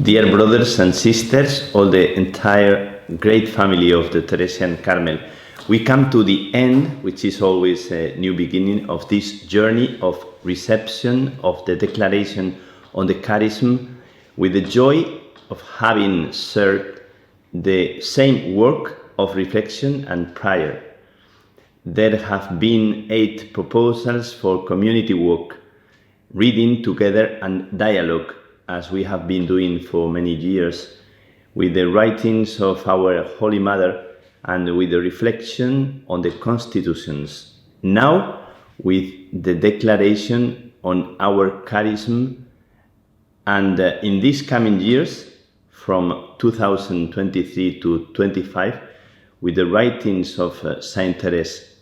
Dear brothers and sisters, all the entire great family of the Teresian Carmel, we come to the end, which is always a new beginning of this journey of reception of the declaration on the Charism, with the joy of having shared the same work of reflection and prayer. There have been 8 proposals for community work, reading together and dialogue, as we have been doing for many years, with the writings of our Holy Mother and with the reflection on the constitutions. Now, with the declaration on our charism, and in these coming years, from 2023 to 25, with the writings of Saint Therese,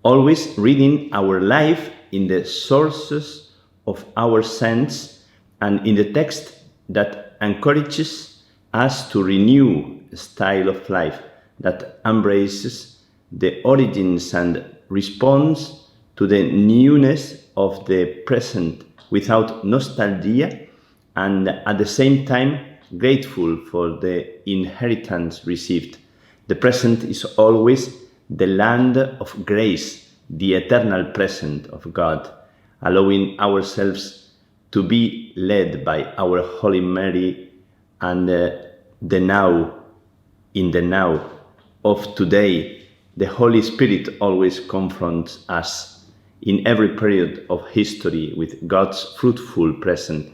always reading our life in the sources of our sense and in the text that encourages us to renew a style of life that embraces the origins and responds to the newness of the present without nostalgia, and at the same time grateful for the inheritance received. The present is always the land of grace, the eternal present of God, allowing ourselves to be led by our Holy Mary, and the now, in the now of today, the Holy Spirit always confronts us in every period of history with God's fruitful present.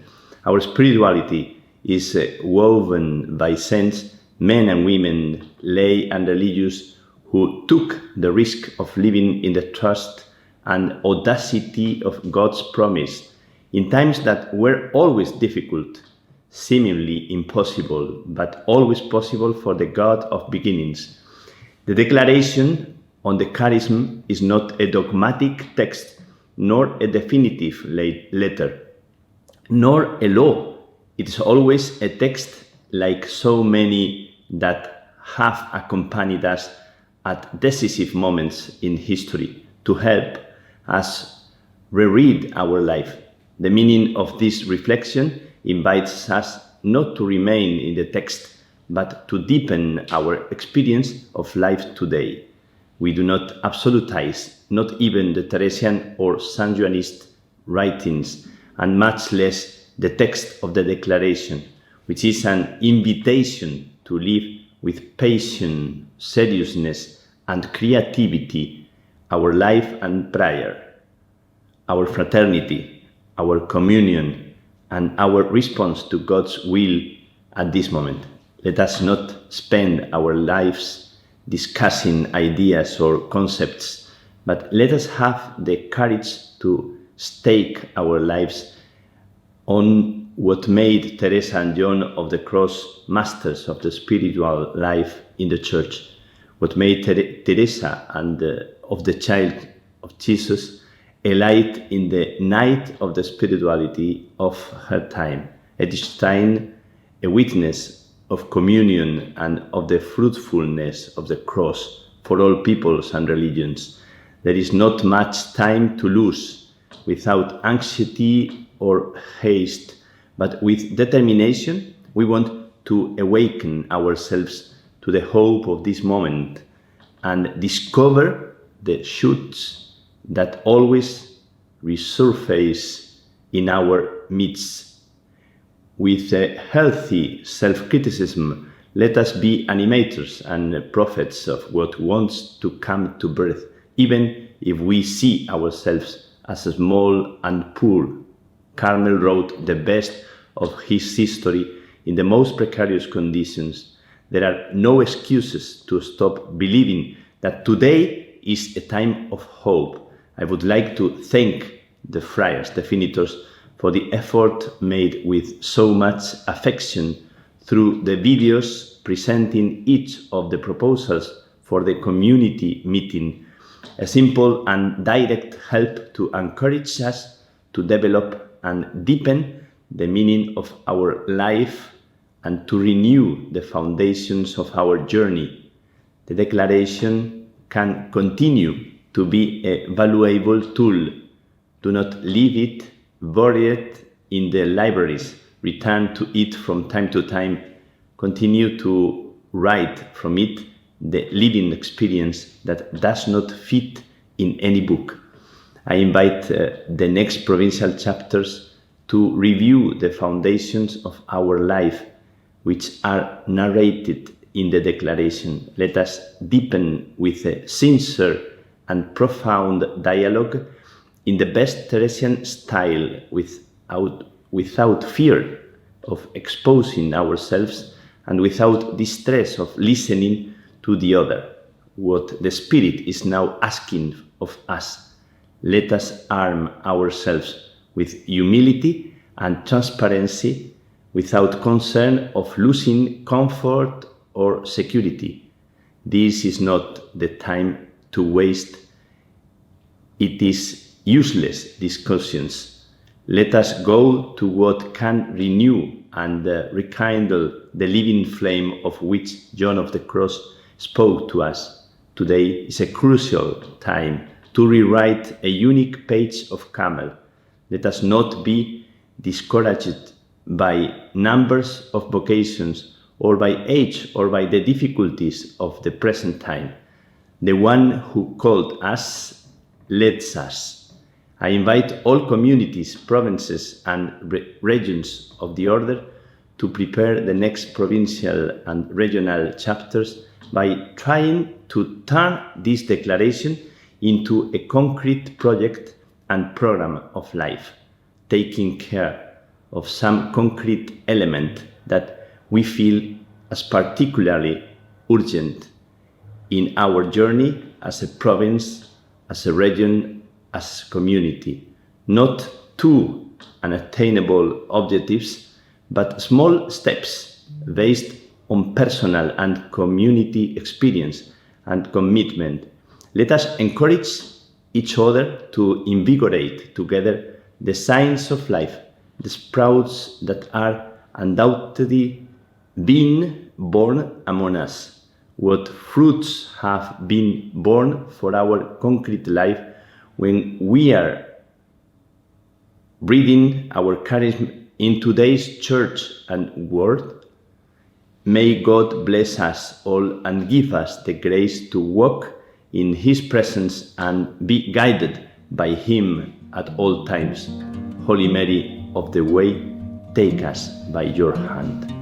Our spirituality is woven by saints, men and women, lay and religious, who took the risk of living in the trust and audacity of God's promise in times that were always difficult, seemingly impossible, but always possible for the God of beginnings. The declaration on the Charism is not a dogmatic text, nor a definitive letter, nor a law. It is always a text like so many that have accompanied us at decisive moments in history to help us reread our life. The meaning of this reflection invites us not to remain in the text, but to deepen our experience of life today. We do not absolutize, not even the Teresian or San Juanist writings, and much less the text of the Declaration, which is an invitation to live with patience, seriousness, and creativity our life and prayer, our fraternity, our communion, and our response to God's will at this moment. Let us not spend our lives discussing ideas or concepts, but let us have the courage to stake our lives on what made Teresa and John of the Cross masters of the spiritual life in the Church, what made Teresa and of the Child of Jesus a light in the night of the spirituality of her time, at each time a witness of communion and of the fruitfulness of the cross for all peoples and religions. There is not much time to lose without anxiety or haste, but with determination we want to awaken ourselves to the hope of this moment and discover the shoots that always resurface in our midst. With a healthy self-criticism, let us be animators and prophets of what wants to come to birth, even if we see ourselves as small and poor. Carmel wrote the best of his history in the most precarious conditions. There are no excuses to stop believing that today is a time of hope. I would like to thank the friars, the finitors, for the effort made with so much affection through the videos presenting each of the proposals for the community meeting. A simple and direct help to encourage us to develop and deepen the meaning of our life and to renew the foundations of our journey. The declaration can continue to be a valuable tool. Do not leave it buried in the libraries, return to it from time to time, continue to write from it the living experience that does not fit in any book. I invite the next provincial chapters to review the foundations of our life, which are narrated in the declaration. Let us deepen with a sincere and profound dialogue in the best Teresian style, without fear of exposing ourselves and without distress of listening to the other, what the Spirit is now asking of us. Let us arm ourselves with humility and transparency, without concern of losing comfort or security. This is not the time to waste. It is useless discussions. Let us go to what can renew and rekindle the living flame of which John of the Cross spoke to us. Today is a crucial time to rewrite a unique page of Carmel. Let us not be discouraged by numbers of vocations, or by age, or by the difficulties of the present time. The one who called us leads us. I invite all communities, provinces, and regions of the Order to prepare the next provincial and regional chapters by trying to turn this declaration into a concrete project and program of life, taking care of some concrete element that we feel as particularly urgent in our journey as a province, as a region, as a community. Not two unattainable objectives, but small steps based on personal and community experience and commitment. Let us encourage each other to invigorate together the signs of life, the sprouts that are undoubtedly being born among us. What fruits have been born for our concrete life when we are breathing our charism in today's church and world? May God bless us all and give us the grace to walk in His presence and be guided by Him at all times. Holy Mary of the Way, take us by your hand.